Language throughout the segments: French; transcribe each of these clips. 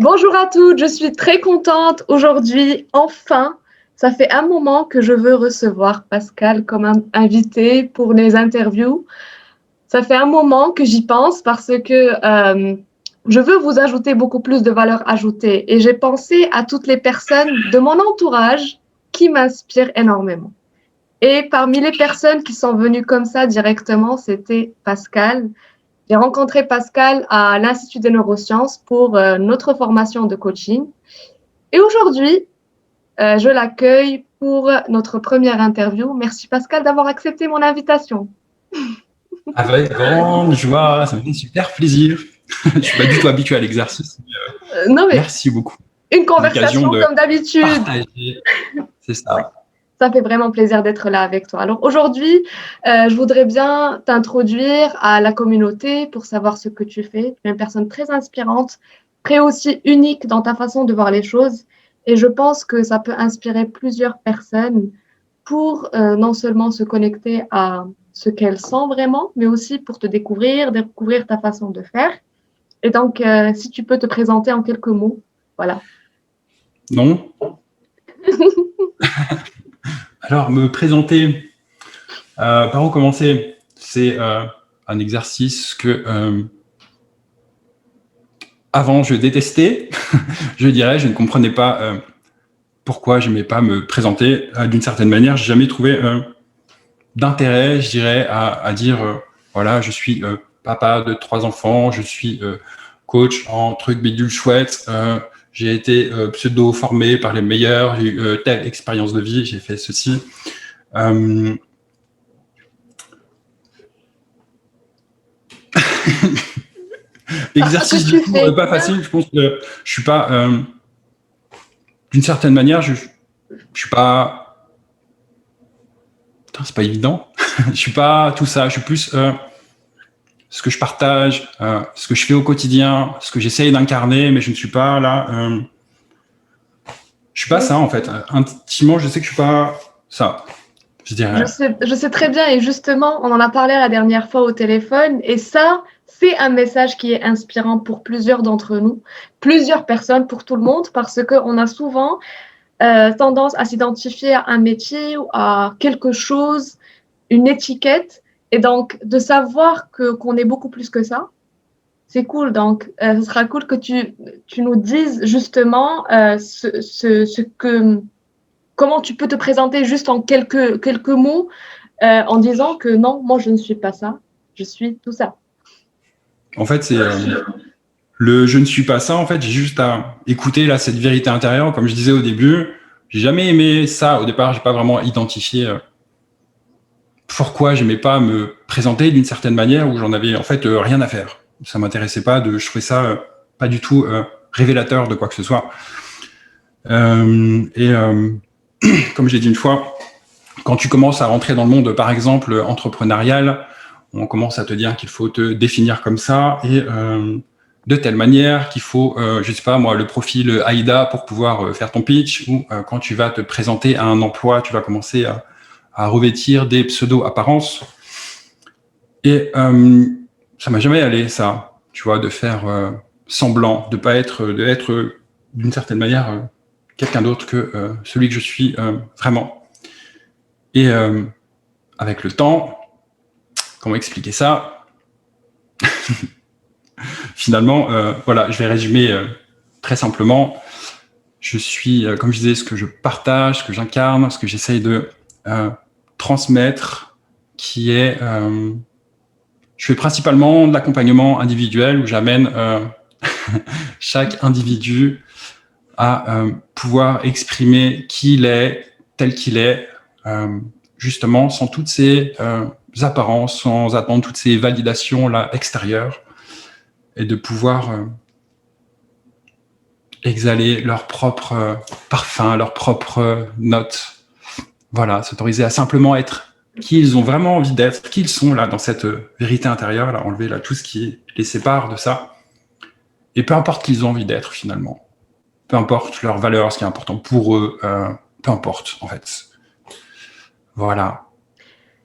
Bonjour à toutes, je suis très contente aujourd'hui, enfin, ça fait un moment que je veux recevoir Pascal comme invité pour les interviews. Ça fait un moment que j'y pense parce que je veux vous ajouter beaucoup plus de valeur ajoutée et j'ai pensé à toutes les personnes de mon entourage qui m'inspirent énormément. Et parmi les personnes qui sont venues comme ça directement, c'était Pascal. J'ai rencontré Pascal à l'Institut des neurosciences pour notre formation de coaching. Et aujourd'hui, je l'accueille pour notre première interview. Merci Pascal d'avoir accepté mon invitation. Avec grande joie, ça me fait super plaisir. Je suis pas du tout habitué à l'exercice. Non mais, Merci beaucoup. une L'occasion conversation de comme d'habitude. partager, c'est Ouais. ça. Ça fait vraiment plaisir d'être là avec toi. Alors aujourd'hui, je voudrais bien t'introduire à la communauté pour savoir ce que tu fais. Tu es une personne très inspirante, très aussi unique dans ta façon de voir les choses. Et je pense que ça peut inspirer plusieurs personnes pour non seulement se connecter à ce qu'elles sont vraiment, mais aussi pour te découvrir ta façon de faire. Et donc, si tu peux te présenter en quelques mots, voilà. Non. Alors, me présenter, par où commencer? C'est un exercice que avant je détestais. Je dirais, je ne comprenais pas pourquoi je n'aimais pas me présenter. D'une certaine manière, j'ai jamais trouvé d'intérêt, je dirais, à dire voilà, je suis papa de 3 enfants, je suis coach en truc bidule chouette, j'ai été pseudo formé par les meilleurs, j'ai eu telle expérience de vie, j'ai fait ceci. L'exercice du coup n'est pas facile. Je pense que je suis pas, d'une certaine manière, je suis pas. Putain, c'est pas évident. Je suis pas tout ça. Je suis plus ce que je partage, ce que je fais au quotidien, ce que j'essaye d'incarner, mais je ne suis pas là. Je suis pas ça en fait. Intimement, je sais que je suis pas ça. Je dirais. Je sais très bien et justement, on en a parlé la dernière fois au téléphone et ça, c'est un message qui est inspirant pour plusieurs d'entre nous, plusieurs personnes, pour tout le monde, parce qu'on a souvent tendance à s'identifier à un métier ou à quelque chose, une étiquette, et donc de savoir qu'on est beaucoup plus que ça, c'est cool. Donc, ce sera cool que tu nous dises justement ce que comment tu peux te présenter juste en quelques mots en disant que non, moi je ne suis pas ça, je suis tout ça. En fait, c'est le je ne suis pas ça. En fait, j'ai juste à écouter là cette vérité intérieure. Comme je disais au début, j'ai jamais aimé ça. Au départ, j'ai pas vraiment identifié pourquoi j'aimais pas me présenter d'une certaine manière où j'en avais en fait rien à faire. Ça m'intéressait pas. Je trouvais ça pas du tout révélateur de quoi que ce soit. Et comme j'ai dit une fois, quand tu commences à rentrer dans le monde, par exemple, entrepreneurial, on commence à te dire qu'il faut te définir comme ça et de telle manière qu'il faut, je sais pas moi, le profil AIDA pour pouvoir faire ton pitch ou quand tu vas te présenter à un emploi, tu vas commencer à revêtir des pseudo-apparences. Et ça m'a jamais allé, ça, tu vois, de faire semblant, de être d'une certaine manière quelqu'un d'autre que celui que je suis vraiment. Et avec le temps, comment expliquer ça? Finalement, voilà, je vais résumer très simplement. Je suis, comme je disais, ce que je partage, ce que j'incarne, ce que j'essaye de transmettre, qui est... je fais principalement de l'accompagnement individuel où j'amène chaque individu à pouvoir exprimer qui il est, tel qu'il est, justement, sans toutes ces apparences, sans attendre toutes ces validations là extérieures, et de pouvoir exhaler leur propre parfum, leur propre note. Voilà, s'autoriser à simplement être qui ils ont vraiment envie d'être, qui ils sont là dans cette vérité intérieure, là, enlever là tout ce qui les sépare de ça. Et peu importe qui ils ont envie d'être finalement, peu importe leur valeur, ce qui est important pour eux, peu importe en fait. Voilà.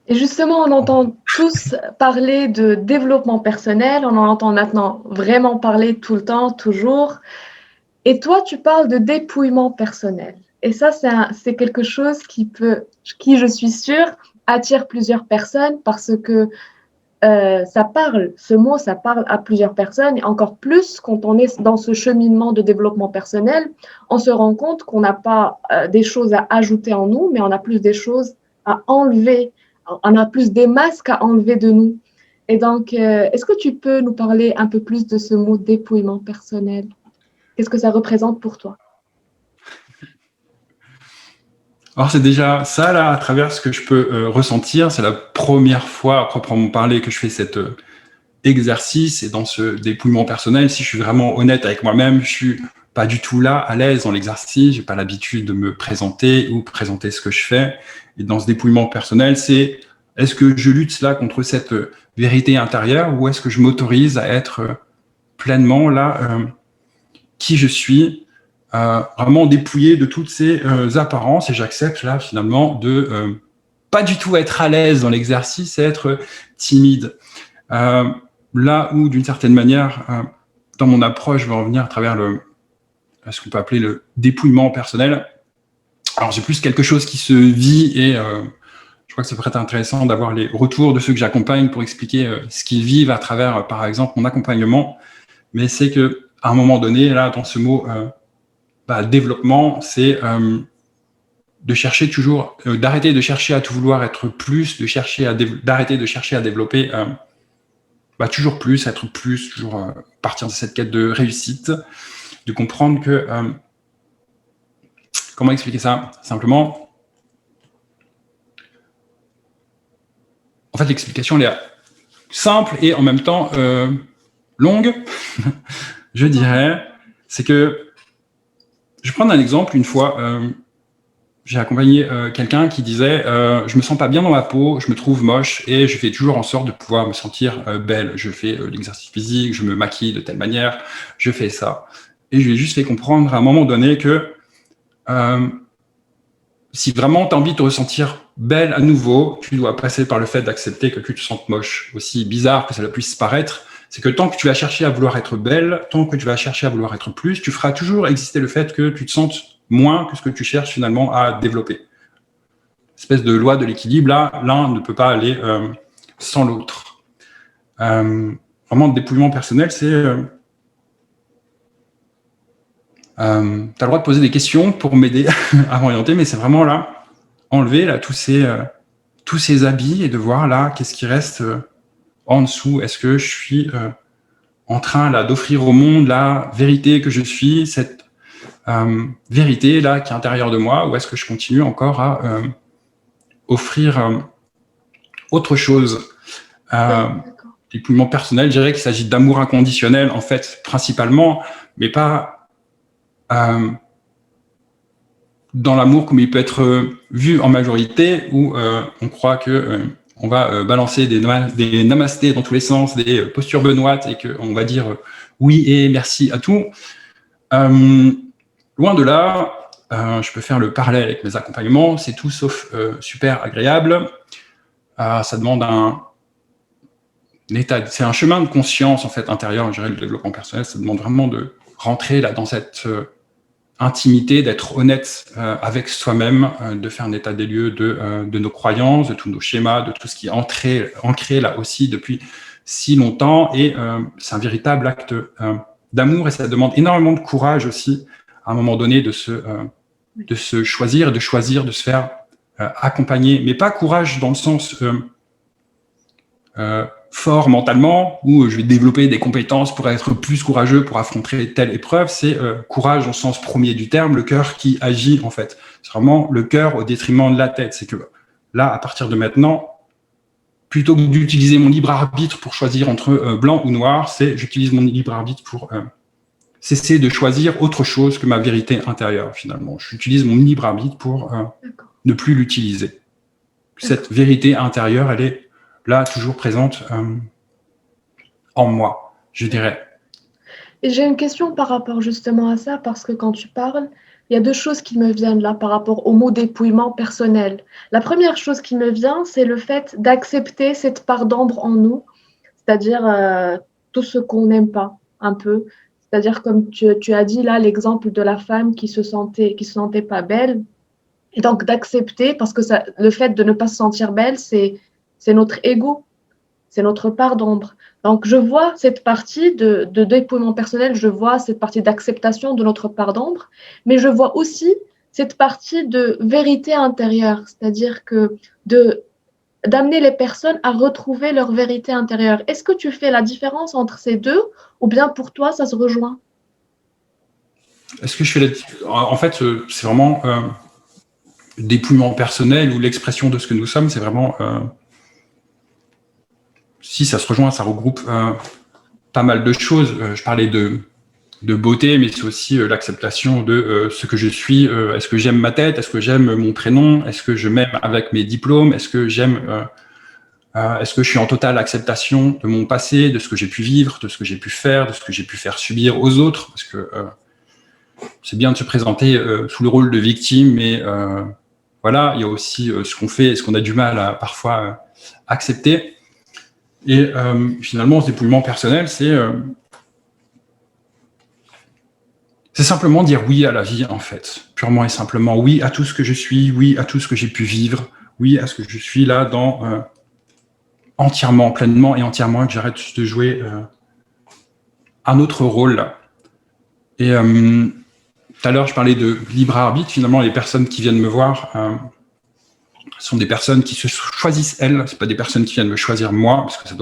Et justement, on entend tous parler de développement personnel, on en entend maintenant vraiment parler tout le temps, toujours. Et toi, tu parles de dépouillement personnel. Et ça, c'est quelque chose qui, je suis sûre, attire plusieurs personnes parce que ce mot, ça parle à plusieurs personnes. Et encore plus quand on est dans ce cheminement de développement personnel, on se rend compte qu'on n'a pas des choses à ajouter en nous, mais on a plus des choses à enlever. On a plus des masques à enlever de nous. Et donc, est-ce que tu peux nous parler un peu plus de ce mot dépouillement personnel? Qu'est-ce que ça représente pour toi? Alors c'est déjà ça, là, à travers ce que je peux ressentir, c'est la première fois à proprement parler que je fais cet exercice, et dans ce dépouillement personnel, si je suis vraiment honnête avec moi-même, je suis pas du tout là, à l'aise dans l'exercice, j'ai pas l'habitude de me présenter ou présenter ce que je fais. Et dans ce dépouillement personnel, c'est est-ce que je lutte là contre cette vérité intérieure, ou est-ce que je m'autorise à être pleinement là qui je suis, vraiment dépouillé de toutes ces apparences, et j'accepte là finalement de pas du tout être à l'aise dans l'exercice et être timide. Là où d'une certaine manière, dans mon approche, je vais revenir à travers ce qu'on peut appeler le dépouillement personnel. Alors j'ai plus quelque chose qui se vit, et je crois que ça pourrait être intéressant d'avoir les retours de ceux que j'accompagne pour expliquer ce qu'ils vivent à travers, par exemple, mon accompagnement. Mais c'est que à un moment donné, là, dans ce mot développement, c'est de chercher toujours, d'arrêter de chercher à tout vouloir être plus, d'arrêter de chercher à développer toujours plus, être plus, toujours partir de cette quête de réussite, de comprendre que comment expliquer ça simplement. En fait, l'explication elle est simple et en même temps longue, je dirais. C'est que je vais prendre un exemple. Une fois, j'ai accompagné quelqu'un qui disait je me sens pas bien dans ma peau, je me trouve moche, et je fais toujours en sorte de pouvoir me sentir belle. Je fais l'exercice physique, je me maquille de telle manière, je fais ça. Et je lui ai juste fait comprendre à un moment donné que si vraiment tu as envie de te ressentir belle à nouveau, tu dois passer par le fait d'accepter que tu te sentes moche. Aussi bizarre que ça puisse paraître, c'est que tant que tu vas chercher à vouloir être belle, tant que tu vas chercher à vouloir être plus, tu feras toujours exister le fait que tu te sentes moins que ce que tu cherches finalement à développer. Espèce de loi de l'équilibre, là, l'un ne peut pas aller sans l'autre. Vraiment, le dépouillement personnel, c'est tu as le droit de poser des questions pour m'aider à m'orienter, mais c'est vraiment là, enlever là, tous ces habits, et de voir là, qu'est-ce qui reste en dessous. Est-ce que je suis en train là d'offrir au monde la vérité que je suis, cette vérité là qui est à l'intérieur de moi, ou est-ce que je continue encore à offrir autre chose? Dépouillement personnel, je dirais qu'il s'agit d'amour inconditionnel, en fait, principalement, mais pas dans l'amour comme il peut être vu en majorité, où on croit que on va balancer des namastés dans tous les sens, des postures benoîtes, et qu'on va dire oui et merci à tout. Loin de là, je peux faire le parallèle avec mes accompagnements, c'est tout sauf super agréable. Ça demande c'est un chemin de conscience en fait intérieur, je dirais, le développement personnel. Ça demande vraiment de rentrer là dans cette intimité, d'être honnête avec soi-même, de faire un état des lieux de nos croyances, de tous nos schémas, de tout ce qui est ancré là aussi depuis si longtemps. Et c'est un véritable acte d'amour, et ça demande énormément de courage aussi, à un moment donné, de se choisir, de se faire accompagner. Mais pas courage dans le sens fort mentalement, où je vais développer des compétences pour être plus courageux, pour affronter telle épreuve. C'est courage au sens premier du terme, le cœur qui agit en fait. C'est vraiment le cœur au détriment de la tête. C'est que là, à partir de maintenant, plutôt que d'utiliser mon libre arbitre pour choisir entre blanc ou noir, j'utilise mon libre arbitre pour cesser de choisir autre chose que ma vérité intérieure finalement. J'utilise mon libre arbitre pour ne plus l'utiliser. Cette vérité intérieure, elle est là, toujours présente en moi, je dirais. Et j'ai une question par rapport justement à ça, parce que quand tu parles, il y a deux choses qui me viennent là par rapport au mot dépouillement personnel. La première chose qui me vient, c'est le fait d'accepter cette part d'ombre en nous, c'est-à-dire tout ce qu'on n'aime pas, un peu. C'est-à-dire, comme tu as dit là, l'exemple de la femme qui se sentait pas belle. Et donc, d'accepter, parce que le fait de ne pas se sentir belle, c'est notre ego, c'est notre part d'ombre. Donc, je vois cette partie de dépouillement personnel, je vois cette partie d'acceptation de notre part d'ombre, mais je vois aussi cette partie de vérité intérieure, c'est-à-dire que d'amener les personnes à retrouver leur vérité intérieure. Est-ce que tu fais la différence entre ces deux, ou bien pour toi, ça se rejoint? Est-ce que je fais En fait, c'est vraiment le dépouillement personnel ou l'expression de ce que nous sommes, c'est vraiment... si ça se rejoint, ça regroupe pas mal de choses. Je parlais de beauté, mais c'est aussi l'acceptation de ce que je suis. Est-ce que j'aime ma tête? Est-ce que j'aime mon prénom? Est-ce que je m'aime avec mes diplômes? Est-ce que est-ce que je suis en totale acceptation de mon passé, de ce que j'ai pu vivre, de ce que j'ai pu faire, de ce que j'ai pu faire subir aux autres? Parce que c'est bien de se présenter sous le rôle de victime, mais voilà, il y a aussi ce qu'on fait et ce qu'on a du mal à parfois accepter. Et finalement, ce dépouillement personnel, c'est simplement dire oui à la vie, en fait. Purement et simplement oui à tout ce que je suis, oui à tout ce que j'ai pu vivre, oui à ce que je suis là dans entièrement, pleinement et entièrement, que j'arrête de jouer un autre rôle. Et tout à l'heure, je parlais de libre arbitre. Finalement, les personnes qui viennent me voir sont des personnes qui se choisissent elles. C'est pas des personnes qui viennent me choisir moi, parce que ça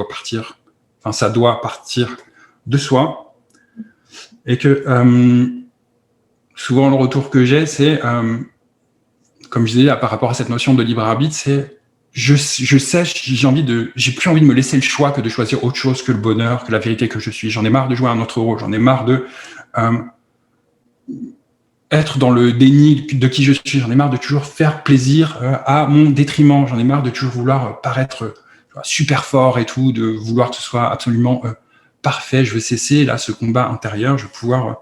doit partir de soi. Et que souvent, le retour que j'ai, c'est, comme je disais là, par rapport à cette notion de libre arbitre, c'est je sais, j'ai plus envie de me laisser le choix que de choisir autre chose que le bonheur, que la vérité que je suis. J'en ai marre de jouer un autre rôle. J'en ai marre de être dans le déni de qui je suis. J'en ai marre de toujours faire plaisir à mon détriment. J'en ai marre de toujours vouloir paraître super fort et tout, de vouloir que ce soit absolument parfait. Je veux cesser là ce combat intérieur. Je veux pouvoir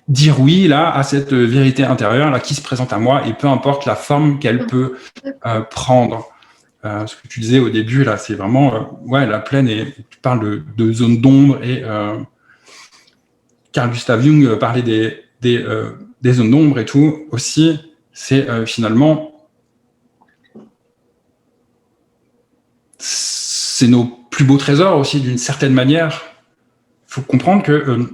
dire oui là à cette vérité intérieure là qui se présente à moi, et peu importe la forme qu'elle peut prendre. Ce que tu disais au début là, c'est vraiment ouais, la plaine, et tu parles de zone d'ombre, et Carl Gustav Jung parlait des zones d'ombre et tout aussi. C'est finalement c'est nos plus beaux trésors aussi, d'une certaine manière. Il faut comprendre que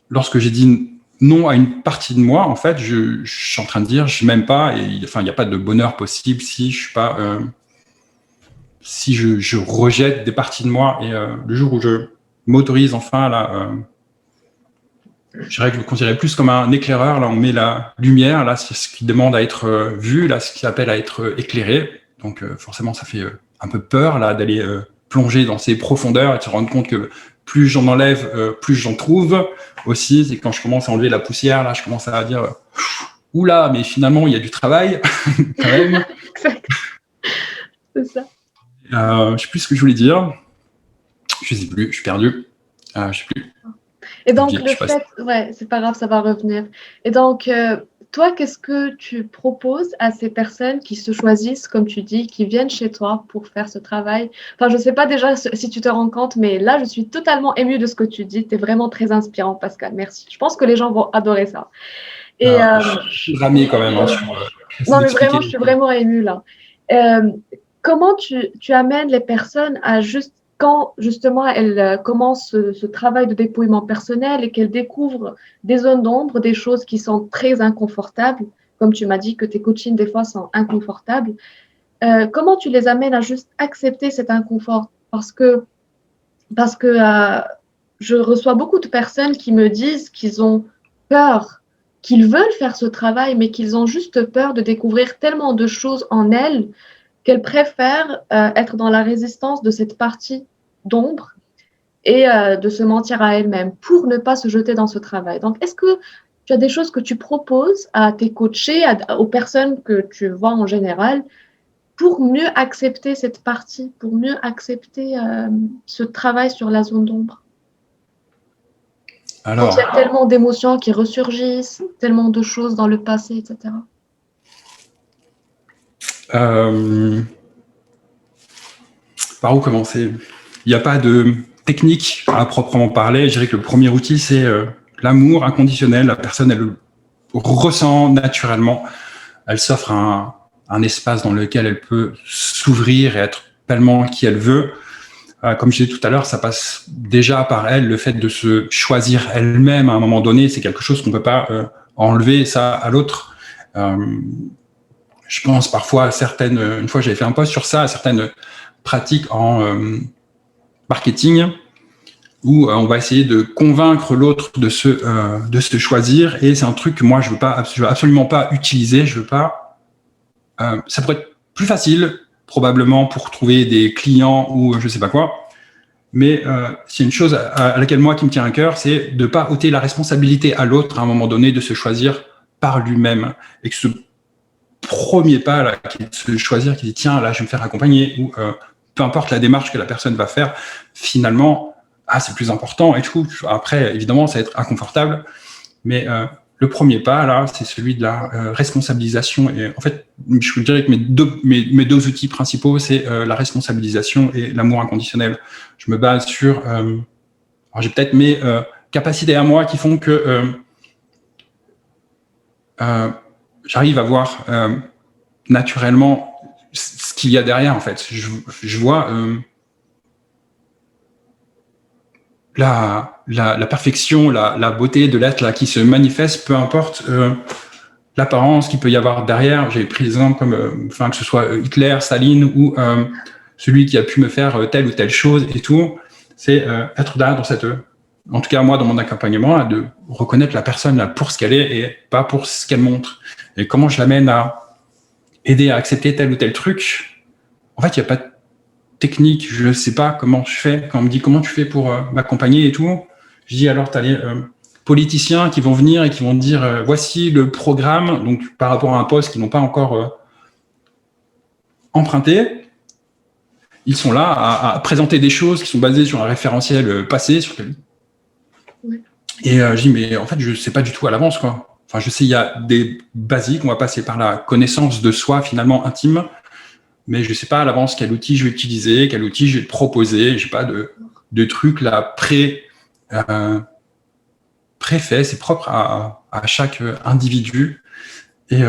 lorsque j'ai dit non à une partie de moi, en fait, je suis en train de dire je m'aime pas, et enfin, il n'y a pas de bonheur possible si je suis pas si je rejette des parties de moi. Et le jour où je m'autorise enfin là, je dirais que je me considérais plus comme un éclaireur. Là, on met la lumière, là, c'est ce qui demande à être vu, là, ce qui appelle à être éclairé. Donc forcément, ça fait un peu peur là d'aller plonger dans ces profondeurs et de se rendre compte que plus j'en enlève, plus j'en trouve aussi. C'est quand je commence à enlever la poussière, là, je commence à dire oula, mais finalement, il y a du travail quand même. Exact. C'est ça. Je sais plus ce que je voulais dire. Je sais plus, je suis perdu. Je sais plus. Et donc, le fait, ouais, c'est pas grave, ça va revenir. Et donc, toi, qu'est-ce que tu proposes à ces personnes qui se choisissent, comme tu dis, qui viennent chez toi pour faire ce travail? Enfin, je sais pas déjà si tu te rends compte, mais là, je suis totalement émue de ce que tu dis. Tu es vraiment très inspirant, Pascal. Merci. Je pense que les gens vont adorer ça. Et, je suis ramé quand même. Hein, non, mais vraiment, je suis vraiment émue là. Comment tu amènes les personnes à juste quand justement elles commencent ce travail de dépouillement personnel et qu'elles découvrent des zones d'ombre, des choses qui sont très inconfortables, comme tu m'as dit que tes coachings des fois sont inconfortables, comment tu les amènes à juste accepter cet inconfort? Parce que je reçois beaucoup de personnes qui me disent qu'ils ont peur, qu'ils veulent faire ce travail, mais qu'ils ont juste peur de découvrir tellement de choses en elles qu'elles préfèrent être dans la résistance de cette partie d'ombre et de se mentir à elles-mêmes pour ne pas se jeter dans ce travail. Donc, est-ce que tu as des choses que tu proposes à tes coachés, aux personnes que tu vois en général, pour mieux accepter cette partie, pour mieux accepter ce travail sur la zone d'ombre? Alors, quand il y a tellement d'émotions qui ressurgissent, tellement de choses dans le passé, etc. Par où commencer? Il n'y a pas de technique à proprement parler, je dirais que le premier outil, c'est l'amour inconditionnel. La personne, elle le ressent naturellement. Elle s'offre un espace dans lequel elle peut s'ouvrir et être pleinement qui elle veut. Comme je disais tout à l'heure, ça passe déjà par elle. Le fait de se choisir elle-même à un moment donné, c'est quelque chose qu'on ne peut pas enlever ça à l'autre. Je pense parfois à certaines, une fois j'avais fait un post sur ça, à certaines pratiques en marketing où on va essayer de convaincre l'autre de se choisir, et c'est un truc que moi je veux absolument pas utiliser. Je veux pas. Ça pourrait être plus facile probablement pour trouver des clients ou je sais pas quoi, mais c'est une chose à laquelle moi qui me tient à cœur, c'est de pas ôter la responsabilité à l'autre à un moment donné de se choisir par lui-même, et que ce premier pas là, qui est de se choisir, qui dit tiens là je vais me faire accompagner, ou peu importe la démarche que la personne va faire, finalement c'est le plus important et tout. Après évidemment ça va être inconfortable, mais le premier pas là, c'est celui de la responsabilisation. Et en fait je dirais que mes deux outils principaux, c'est la responsabilisation et l'amour inconditionnel. Je me base sur alors j'ai peut-être mes capacités à moi qui font que j'arrive à voir naturellement ce qu'il y a derrière, en fait. Je vois la perfection, la beauté de l'être là, qui se manifeste, peu importe l'apparence qu'il peut y avoir derrière. J'ai pris l'exemple comme que ce soit Hitler, Staline ou celui qui a pu me faire telle ou telle chose et tout. C'est être là dans cette... En tout cas, moi, dans mon accompagnement, là, de reconnaître la personne là, pour ce qu'elle est et pas pour ce qu'elle montre. Et comment je l'amène à aider à accepter tel ou tel truc. En fait, il n'y a pas de technique. Je ne sais pas comment je fais. Quand on me dit comment tu fais pour m'accompagner et tout, je dis alors, tu as les politiciens qui vont venir et qui vont dire voici le programme, donc par rapport à un poste qu'ils n'ont pas encore emprunté. Ils sont là à présenter des choses qui sont basées sur un référentiel passé. Oui. Et je dis, mais en fait, je ne sais pas du tout à l'avance, quoi. Enfin, je sais, il y a des basiques, on va passer par la connaissance de soi, finalement, intime, mais je ne sais pas à l'avance quel outil je vais utiliser, quel outil je vais te proposer. Je n'ai pas de truc là préfait, c'est propre à chaque individu. Et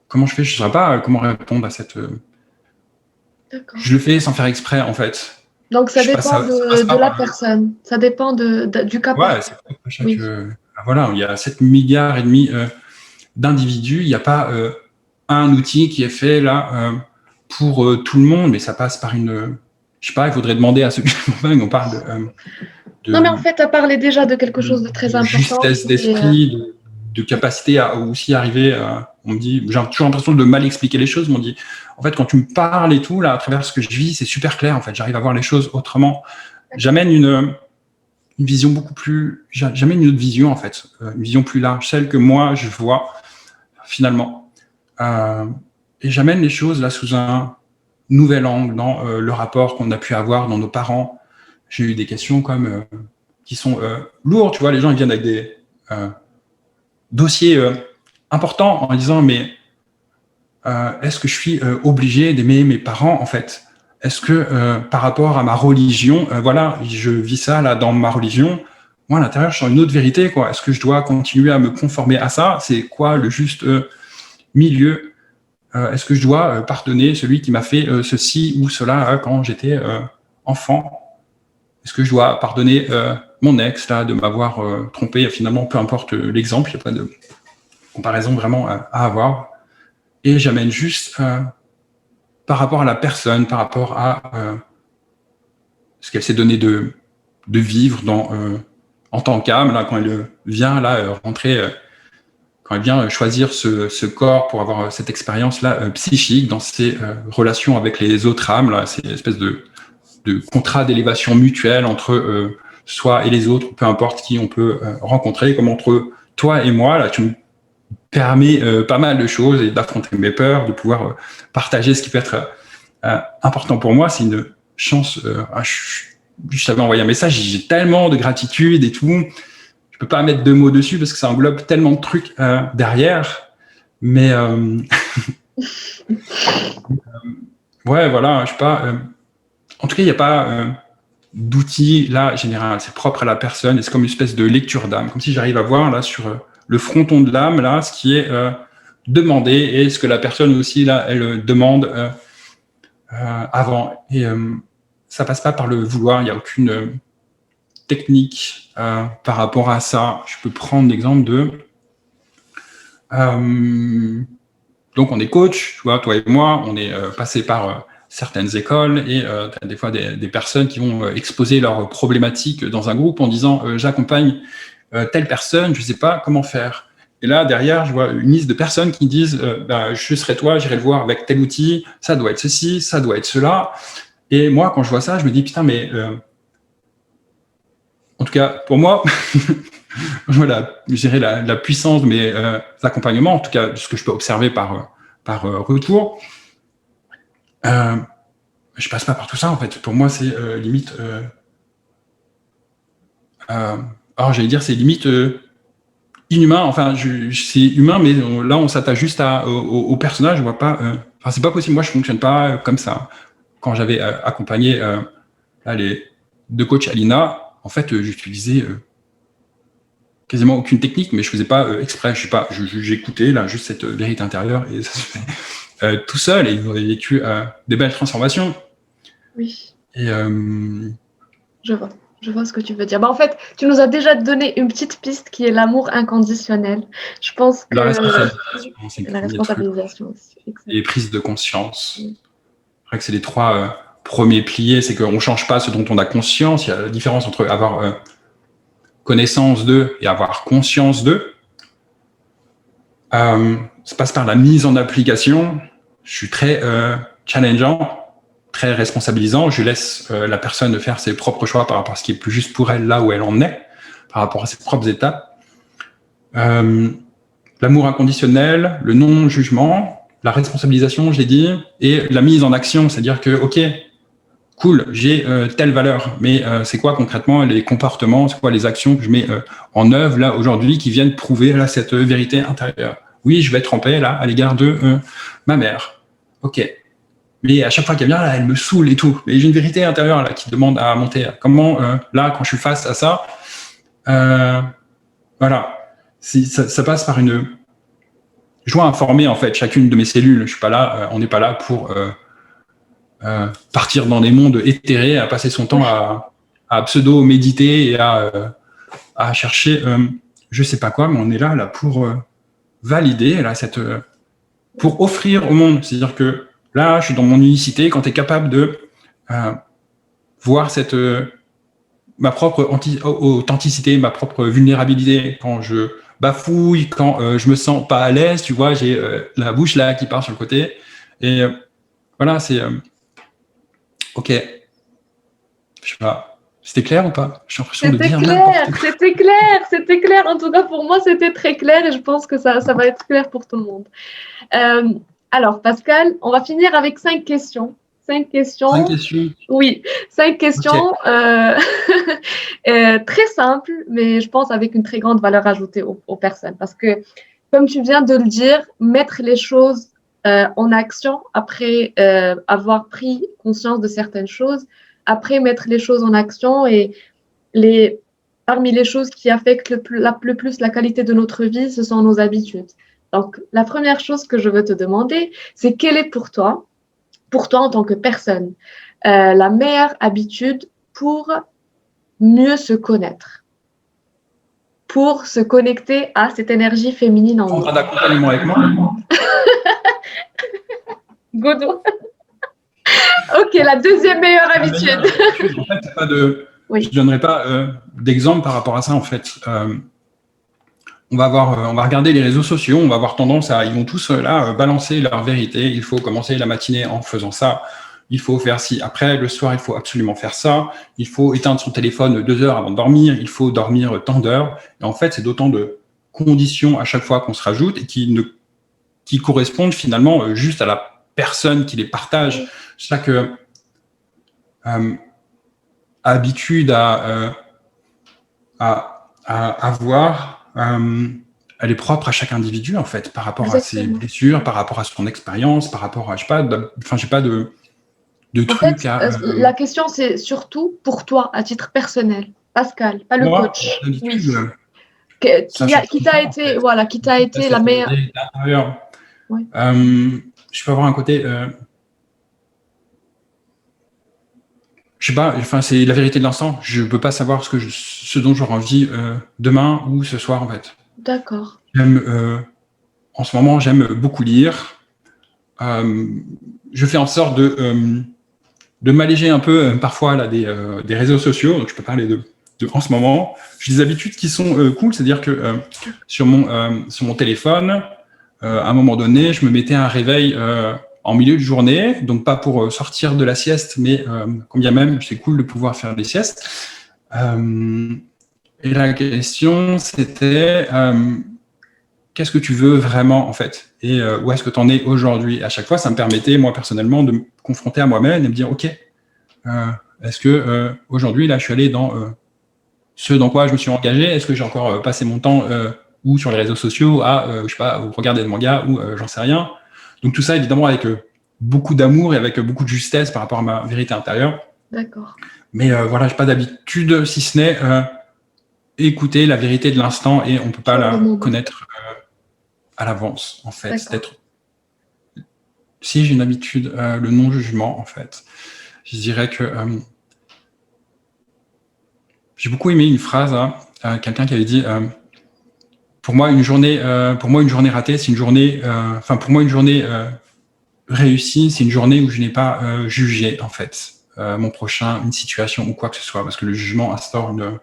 comment je fais? Je ne saurais pas comment répondre à cette... Je le fais sans faire exprès, en fait. Donc, ça dépend de la personne. Ça dépend du cas. Ouais, c'est à chaque... Oui. Voilà, il y a 7,5 milliards d'individus. Il n'y a pas un outil qui est fait là pour tout le monde, mais ça passe par une... Je sais pas, il faudrait demander à ceux qui on parle de... Non, mais en fait, tu as parlé déjà de quelque chose de très important. Justesse d'esprit, de capacité à aussi arriver à... On me dit, j'ai toujours l'impression de mal expliquer les choses. On me dit, en fait, quand tu me parles et tout, là, à travers ce que je vis, c'est super clair. En fait, j'arrive à voir les choses autrement. J'amène une vision beaucoup plus... J'amène une autre vision, en fait. Une vision plus large, celle que moi, je vois, finalement. Et j'amène les choses, là, sous un nouvel angle, dans le rapport qu'on a pu avoir dans nos parents. J'ai eu des questions comme... qui sont lourdes, tu vois. Les gens, ils viennent avec des dossiers... important en disant mais est-ce que je suis obligé d'aimer mes parents en fait? Est-ce que par rapport à ma religion, voilà, je vis ça là dans ma religion, moi à l'intérieur je sens une autre vérité quoi. Est-ce que je dois continuer à me conformer à ça? C'est quoi le juste milieu? Est-ce que je dois pardonner celui qui m'a fait ceci ou cela quand j'étais enfant? Est-ce que je dois pardonner mon ex là de m'avoir trompé? Finalement, peu importe l'exemple, il n'y a pas de comparaison vraiment à avoir. Et j'amène juste par rapport à la personne, par rapport à ce qu'elle s'est donné de vivre en tant qu'âme, là, quand elle vient là, rentrer, quand elle vient choisir ce corps pour avoir cette expérience-là psychique dans ses relations avec les autres âmes, là, c'est une espèce de contrat d'élévation mutuelle entre soi et les autres, peu importe qui on peut rencontrer, comme entre toi et moi, là, tu me permet pas mal de choses et d'affronter mes peurs, de pouvoir partager ce qui peut être important pour moi. C'est une chance. Je t'avais envoyé un message, j'ai tellement de gratitude et tout. Je peux pas mettre 2 mots dessus parce que ça englobe tellement de trucs derrière. Mais ouais, voilà, je sais pas. En tout cas, il n'y a pas d'outils là général, c'est propre à la personne et c'est comme une espèce de lecture d'âme, comme si j'arrive à voir là sur le fronton de l'âme là ce qui est demandé et ce que la personne aussi là elle demande avant et ça passe pas par le vouloir, il n'y a aucune technique par rapport à ça. Je peux prendre l'exemple de donc on est coach, tu vois, toi et moi, on est passé par certaines écoles et tu as des fois des personnes qui vont exposer leurs problématiques dans un groupe en disant j'accompagne telle personne, je ne sais pas comment faire. Et là, derrière, je vois une liste de personnes qui disent je serai toi, j'irai le voir avec tel outil, ça doit être ceci, ça doit être cela. Et moi, quand je vois ça, je me dis putain, mais en tout cas, pour moi, voilà, je dirais la puissance de mes accompagnements, en tout cas, ce que je peux observer par retour. Je passe pas par tout ça, en fait. Pour moi, c'est limite... alors, j'allais dire, c'est limite inhumain. Enfin, c'est humain, mais là, on s'attache juste au personnage. Je vois pas... Enfin, c'est pas possible. Moi, je fonctionne pas comme ça. Quand j'avais accompagné les deux coachs Alina, en fait, j'utilisais quasiment aucune technique, mais je faisais pas exprès. Je sais pas, j'écoutais là juste cette vérité intérieure et ça se fait tout seul et ils ont vécu des belles transformations. Oui. Et je vois ce que tu veux dire. En fait, tu nous as déjà donné une petite piste qui est l'amour inconditionnel. Je pense que la responsabilisation, c'est la responsabilisation aussi. Et prise de conscience. Oui. C'est vrai que c'est les trois premiers piliers, c'est qu'on ne change pas ce dont on a conscience. Il y a la différence entre avoir connaissance d'eux et avoir conscience d'eux. Ça passe par la mise en application. Je suis très challengeant, très responsabilisant. Je laisse la personne faire ses propres choix par rapport à ce qui est plus juste pour elle, là où elle en est, par rapport à ses propres étapes. L'amour inconditionnel, le non-jugement, la responsabilisation, je l'ai dit, et la mise en action, c'est-à-dire que, ok, cool, j'ai telle valeur, mais c'est quoi concrètement les comportements, c'est quoi les actions que je mets en œuvre là aujourd'hui qui viennent prouver là cette vérité intérieure. Oui, je vais être en paix là à l'égard de ma mère. Ok, mais à chaque fois qu'elle vient là, elle me saoule et tout. Mais j'ai une vérité intérieure là qui demande à monter. Comment là, quand je suis face à ça, voilà, ça passe par une. Je dois informer en fait chacune de mes cellules. Je suis pas là, on n'est pas là pour partir dans des mondes éthérés, à passer son temps à pseudo-méditer et à chercher je sais pas quoi, mais on est là pour valider, là, pour offrir au monde. C'est-à-dire que là, je suis dans mon unicité, quand tu es capable de voir ma propre authenticité, ma propre vulnérabilité, quand je bafouille, quand je me sens pas à l'aise, tu vois, j'ai la bouche là qui part sur le côté. Et voilà, c'est... ok. Je sais pas. C'était clair ou pas? J'ai l'impression de dire n'importe quoi. C'était clair. En tout cas, pour moi, c'était très clair et je pense que ça va être clair pour tout le monde. Alors, Pascal, on va finir avec 5 questions. 5 questions. 5 questions. Oui, 5 questions très simples, mais je pense avec une très grande valeur ajoutée aux personnes. Parce que, comme tu viens de le dire, mettre les choses en action après avoir pris conscience de certaines choses, après mettre les choses en action et parmi les choses qui affectent le plus la qualité de notre vie, ce sont nos habitudes. Donc, la première chose que je veux te demander, c'est quelle est pour toi en tant que personne, la meilleure habitude pour mieux se connaître, pour se connecter à cette énergie féminine en nous. Prendre un accompagnement avec moi. Godot. Ok, la deuxième meilleure habitude. En fait, c'est pas de... Oui. Je ne donnerai pas d'exemple par rapport à ça, en fait. On va regarder les réseaux sociaux, on va avoir tendance ils vont tous là balancer leur vérité. Il faut commencer la matinée en faisant ça. Il faut faire ci. Après, le soir, il faut absolument faire ça. Il faut éteindre son téléphone 2 heures avant de dormir. Il faut dormir tant d'heures. Et en fait, c'est d'autant de conditions à chaque fois qu'on se rajoute et qui correspondent finalement juste à la personne qui les partage. Chaque habitude à avoir, elle est propre à chaque individu en fait, par rapport à ses blessures, par rapport à son expérience, par rapport à, j'ai pas de de En fait, trucs à... la question, c'est surtout pour toi, à titre personnel. Pascal, pas le moi, coach. Oui. d'habitude, ça change Qui tout le t'a temps, en été, fait. voilà, qui t'a Ça, été la c'est la meilleure. vérité intérieure. Oui, Je peux avoir un côté... je sais pas, enfin, c'est la vérité de l'instant. Je peux pas savoir ce dont j'aurai envie demain ou ce soir, en fait. d'accord. En ce moment, j'aime beaucoup lire. Je fais en sorte de m'alléger un peu parfois là, des réseaux sociaux. Donc, je peux parler en ce moment. J'ai des habitudes qui sont cool, c'est-à-dire que sur mon téléphone, à un moment donné, je me mettais un réveil en milieu de journée, donc pas pour sortir de la sieste, mais quand bien même, c'est cool de pouvoir faire des siestes. Et la question, c'était qu'est-ce que tu veux vraiment, en fait, et où est-ce que tu en es aujourd'hui. À chaque fois, ça me permettait, moi, personnellement, de me confronter à moi-même et me dire, OK, est-ce que aujourd'hui, là, je suis allé dans ce dans quoi je me suis engagé. Est-ce que j'ai encore passé mon temps ou sur les réseaux sociaux à, je sais pas, regarder des mangas ou j'en sais rien. Donc tout ça, évidemment, avec beaucoup d'amour et avec beaucoup de justesse par rapport à ma vérité intérieure. D'accord. Mais voilà, j'ai pas d'habitude, si ce n'est écouter la vérité de l'instant et on peut pas Sur le la moment. connaître à l'avance, en fait. D'accord. C'est-être... Si j'ai une habitude, le non-jugement, en fait. Je dirais que j'ai beaucoup aimé une phrase, quelqu'un qui avait dit pour moi une journée ratée, c'est une journée, pour moi une journée réussie, c'est une journée où je n'ai pas jugé en fait mon prochain, une situation ou quoi que ce soit, parce que le jugement instaure une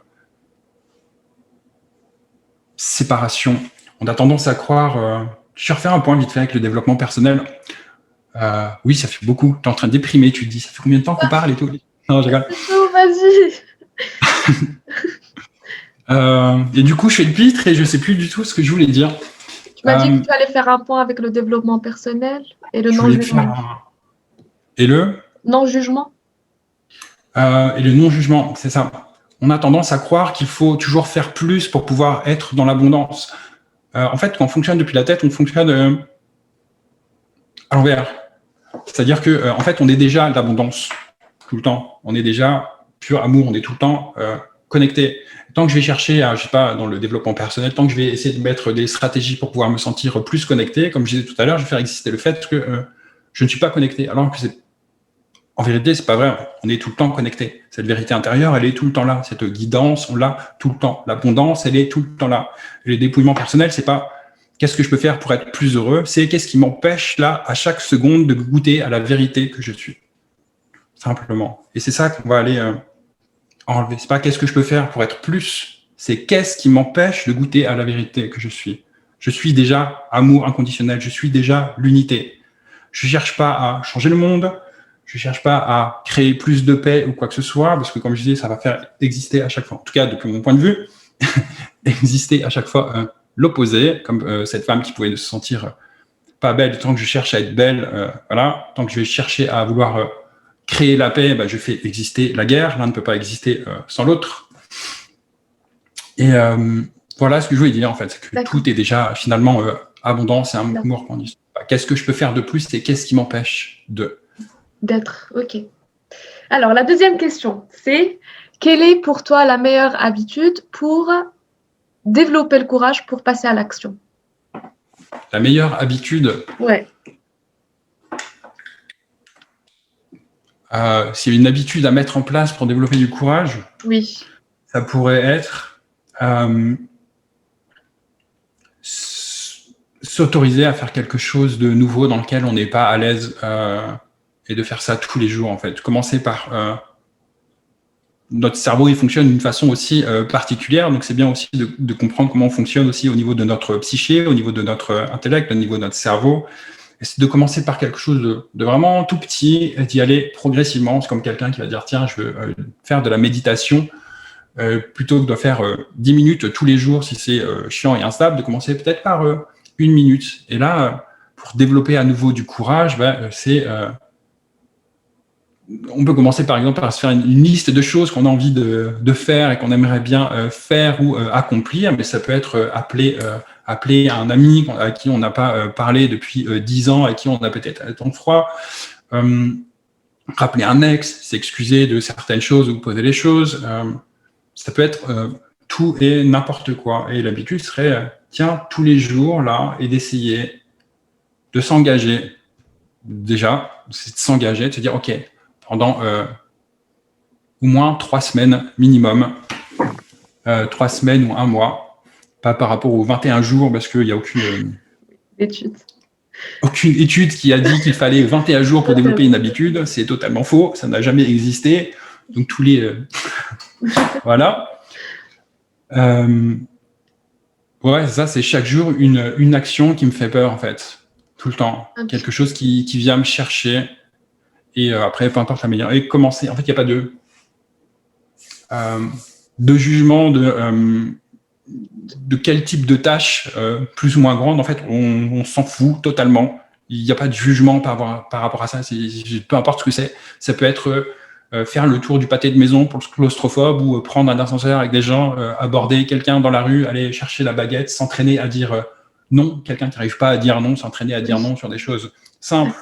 séparation. On a tendance à croire. Je vais refaire un point vite fait avec le développement personnel. Oui, ça fait beaucoup. Tu es en train de déprimer, tu te dis, ça fait combien de temps qu'on parle et tout. Non, je rigole. Vas-y. Et du coup, je fais le pitre et je sais plus du tout ce que je voulais dire. Tu m'as dit que tu allais faire un point avec le développement personnel et le Je voulais non-jugement. Et le Non-jugement. Et le non-jugement, c'est ça. On a tendance à croire qu'il faut toujours faire plus pour pouvoir être dans l'abondance. En fait, quand on fonctionne depuis la tête, on fonctionne à l'envers. C'est-à-dire que, en fait, on est déjà l'abondance tout le temps. On est déjà pur amour. On est tout le temps connecté. Tant que je vais chercher, je sais pas, dans le développement personnel, tant que je vais essayer de mettre des stratégies pour pouvoir me sentir plus connecté, comme je disais tout à l'heure, je vais faire exister le fait que je ne suis pas connecté. Alors que en vérité, c'est pas vrai. On est tout le temps connecté. Cette vérité intérieure, elle est tout le temps là. Cette guidance, on l'a tout le temps. L'abondance, elle est tout le temps là. Et le dépouillement personnel, c'est pas qu'est-ce que je peux faire pour être plus heureux, c'est qu'est-ce qui m'empêche là, à chaque seconde, de goûter à la vérité que je suis. Simplement. Et c'est ça qu'on va aller enlever. C'est pas qu'est-ce que je peux faire pour être plus, c'est qu'est-ce qui m'empêche de goûter à la vérité que je suis. Je suis déjà amour inconditionnel, je suis déjà l'unité. Je cherche pas à changer le monde, je cherche pas à créer plus de paix ou quoi que ce soit, parce que comme je disais, ça va faire exister à chaque fois, en tout cas depuis mon point de vue, exister à chaque fois l'opposé, comme cette femme qui pouvait se sentir pas belle, tant que je cherche à être belle, voilà, tant que je vais chercher à vouloir créer la paix, je fais exister la guerre. L'un ne peut pas exister sans l'autre. Et voilà ce que je voulais dire, en fait. C'est que tout est déjà, finalement, abondant. C'est un amour qu'on dit. Qu'est-ce que je peux faire de plus et qu'est-ce qui m'empêche d'être. OK. Alors, la deuxième question, c'est quelle est pour toi la meilleure habitude pour développer le courage pour passer à l'action? La meilleure habitude? Ouais. S'il y a une habitude à mettre en place pour développer du courage, oui, ça pourrait être s'autoriser à faire quelque chose de nouveau dans lequel on n'est pas à l'aise et de faire ça tous les jours, en fait. Commencer par... notre cerveau, il fonctionne d'une façon aussi particulière, donc c'est bien aussi de comprendre comment on fonctionne aussi au niveau de notre psyché, au niveau de notre intellect, au niveau de notre cerveau. Et c'est de commencer par quelque chose de vraiment tout petit et d'y aller progressivement. C'est comme quelqu'un qui va dire, tiens, je veux faire de la méditation plutôt que de faire 10 minutes tous les jours si c'est chiant et instable, de commencer peut-être par 1 minute. Et là, pour développer à nouveau du courage, c'est... on peut commencer par exemple par se faire une liste de choses qu'on a envie de faire et qu'on aimerait bien faire ou accomplir, mais ça peut être appeler un ami à qui on n'a pas parlé depuis 10 ans, à qui on a peut-être un temps froid. rappeler un ex, s'excuser de certaines choses ou poser les choses. Ça peut être tout et n'importe quoi. Et l'habitude serait, tiens, tous les jours, là, et d'essayer de s'engager. Déjà, c'est de s'engager, de se dire, OK, pendant au moins 3 semaines minimum, 3 semaines ou un mois, pas par rapport aux 21 jours, parce qu'il n'y a aucune étude qui a dit qu'il fallait 21 jours pour développer une habitude. C'est totalement faux, ça n'a jamais existé. Donc tous les... voilà. Ouais, ça, c'est chaque jour une action qui me fait peur, en fait. Tout le temps. Quelque chose qui vient me chercher. Et après, peu importe la meilleure. Et commencer. En fait, il n'y a pas de jugement de quel type de tâche plus ou moins grande. En fait, on s'en fout totalement. Il n'y a pas de jugement par rapport à ça. Peu importe ce que c'est. Ça peut être faire le tour du pâté de maison pour le claustrophobe ou prendre un ascenseur avec des gens, aborder quelqu'un dans la rue, aller chercher la baguette, s'entraîner à dire non. Quelqu'un qui n'arrive pas à dire non, s'entraîner à dire non sur des choses simples.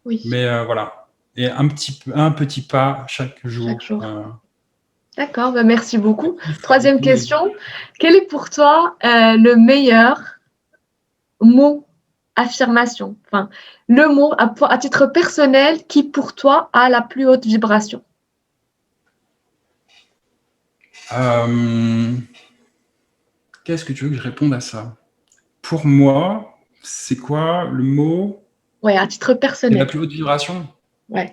Oui. Mais voilà. Et un petit pas chaque jour. D'accord, bah merci beaucoup. Troisième question. Quel est pour toi le meilleur mot affirmation, enfin, le mot à titre personnel qui pour toi a la plus haute vibration? Qu'est-ce que tu veux que je réponde à ça? Pour moi, c'est quoi le mot? Ouais, à titre personnel. La plus haute vibration? Ouais.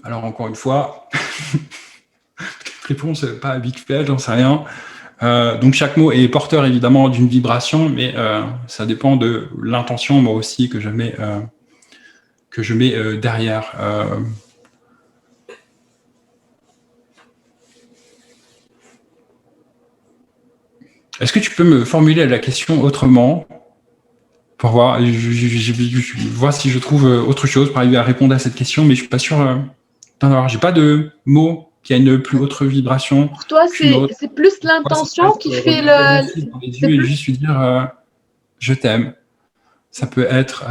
Alors encore une fois, réponse pas habituelle, j'en sais rien. Donc chaque mot est porteur évidemment d'une vibration, mais ça dépend de l'intention, moi aussi, que je mets derrière. Est-ce que tu peux me formuler la question autrement pour voir, je vois si je trouve autre chose pour arriver à répondre à cette question, mais je suis pas sûr. J'ai pas de mot qui a une plus haute vibration. Pour toi, c'est plus l'intention qui fait le. Dans les yeux et juste lui dire je t'aime. Ça peut être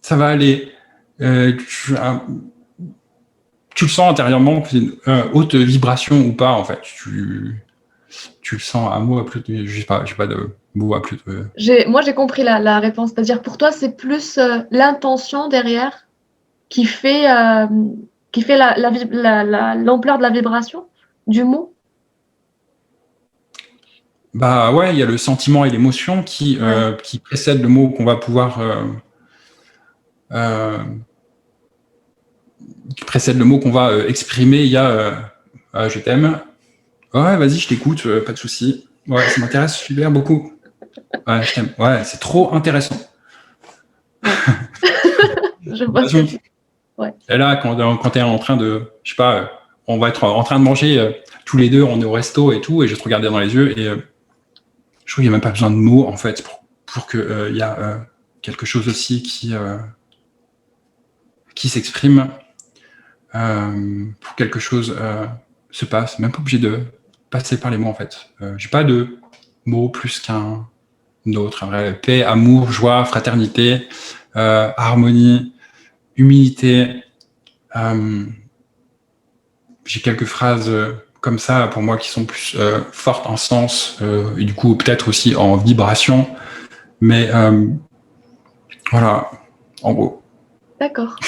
ça va aller. Tu le sens intérieurement que c'est une haute vibration ou pas, en fait. Tu le sens à mot à plus de. Je sais pas, j'ai pas de mot à plus de. Moi, j'ai compris la réponse. C'est-à-dire, pour toi, c'est plus l'intention derrière qui fait l'ampleur de la vibration du mot? Bah ouais, il y a le sentiment et l'émotion qui précèdent le mot qu'on va pouvoir. Qui précède le mot qu'on va exprimer. Il y a je t'aime. Ouais, vas-y, je t'écoute, pas de souci. Ouais, ça m'intéresse super beaucoup. Ouais, je t'aime. Ouais, c'est trop intéressant. Je vois ça. Ouais. Et là, quand tu es en train de, je sais pas, on va être en train de manger tous les deux, on est au resto et tout, et je vais te regarder dans les yeux, et je trouve qu'il n'y a même pas besoin de mots, en fait, pour qu'il y a quelque chose aussi qui s'exprime, pour que quelque chose se passe, même pas obligé de passer par les mots, en fait. J'ai pas de mots plus qu'un autre. Vrai, paix, amour, joie, fraternité, harmonie, humilité. J'ai quelques phrases comme ça pour moi qui sont plus fortes en sens et du coup peut-être aussi en vibration. Mais voilà, en gros. D'accord.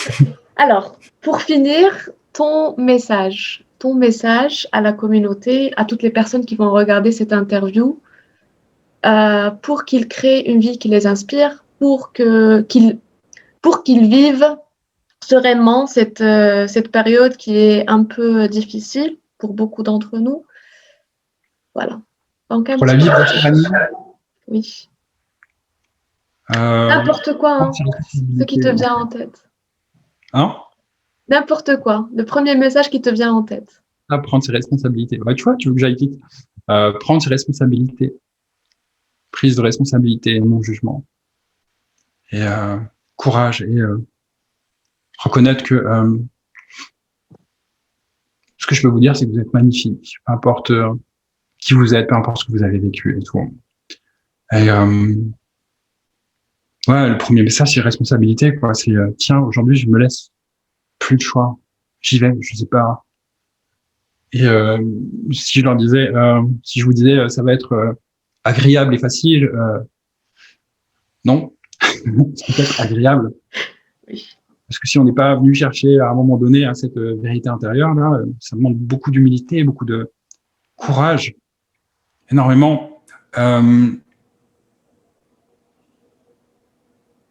Alors, pour finir, ton message à la communauté, à toutes les personnes qui vont regarder cette interview, pour qu'ils créent une vie qui les inspire, pour qu'ils vivent sereinement cette période qui est un peu difficile pour beaucoup d'entre nous. Voilà. Donc, pour la vie, oui. N'importe quoi, hein, ce qui te vient en tête. Hein? N'importe quoi. Le premier message qui te vient en tête. Prendre ses responsabilités. Bah, tu vois, tu veux que j'aille vite. Prendre ses responsabilités. Prise de responsabilité, non jugement. Et courage et reconnaître que ce que je peux vous dire, c'est que vous êtes magnifique. Peu importe qui vous êtes, peu importe ce que vous avez vécu et tout. Et Ouais, le premier message, c'est responsabilité, quoi. C'est tiens, aujourd'hui, je me laisse plus de choix. J'y vais, je sais pas. Et si je leur disais, si je vous disais, ça va être agréable et facile, non, ça peut être agréable. Oui. Parce que si on n'est pas venu chercher à un moment donné à cette vérité intérieure, là, ça demande beaucoup d'humilité, beaucoup de courage, énormément.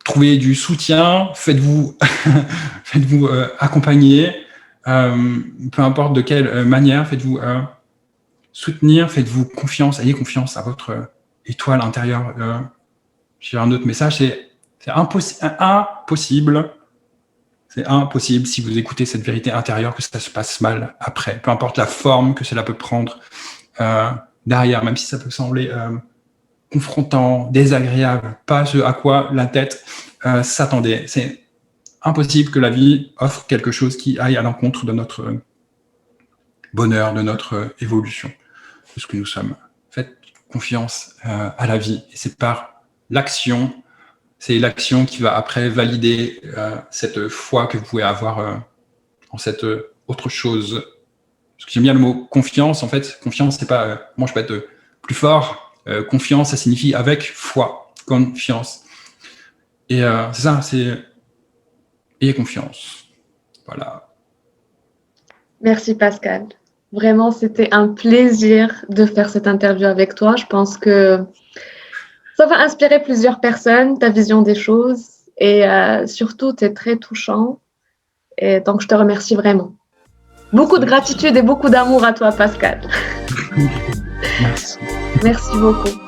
Trouvez du soutien, faites-vous faites-vous accompagner, peu importe de quelle manière, faites-vous soutenir, faites-vous confiance, ayez confiance à votre étoile intérieure. J'ai un autre message, c'est impossible, c'est impossible si vous écoutez cette vérité intérieure que ça se passe mal après, peu importe la forme que cela peut prendre derrière, même si ça peut sembler confrontant, désagréable, pas ce à quoi la tête s'attendait. C'est impossible que la vie offre quelque chose qui aille à l'encontre de notre bonheur, de notre évolution, de ce que nous sommes. Faites confiance à la vie. Et c'est par l'action, c'est l'action qui va après valider cette foi que vous pouvez avoir en cette autre chose. Parce que j'aime bien le mot confiance. En fait, confiance, c'est pas moi je peux être plus fort. Confiance, ça signifie avec foi, confiance. Et c'est ça, c'est ayez confiance. Voilà. Merci Pascal. Vraiment, c'était un plaisir de faire cette interview avec toi. Je pense que ça va inspirer plusieurs personnes, ta vision des choses. Et surtout, tu es très touchant. Et donc, je te remercie vraiment. Beaucoup de gratitude et beaucoup d'amour à toi, Pascal. Merci. Merci beaucoup.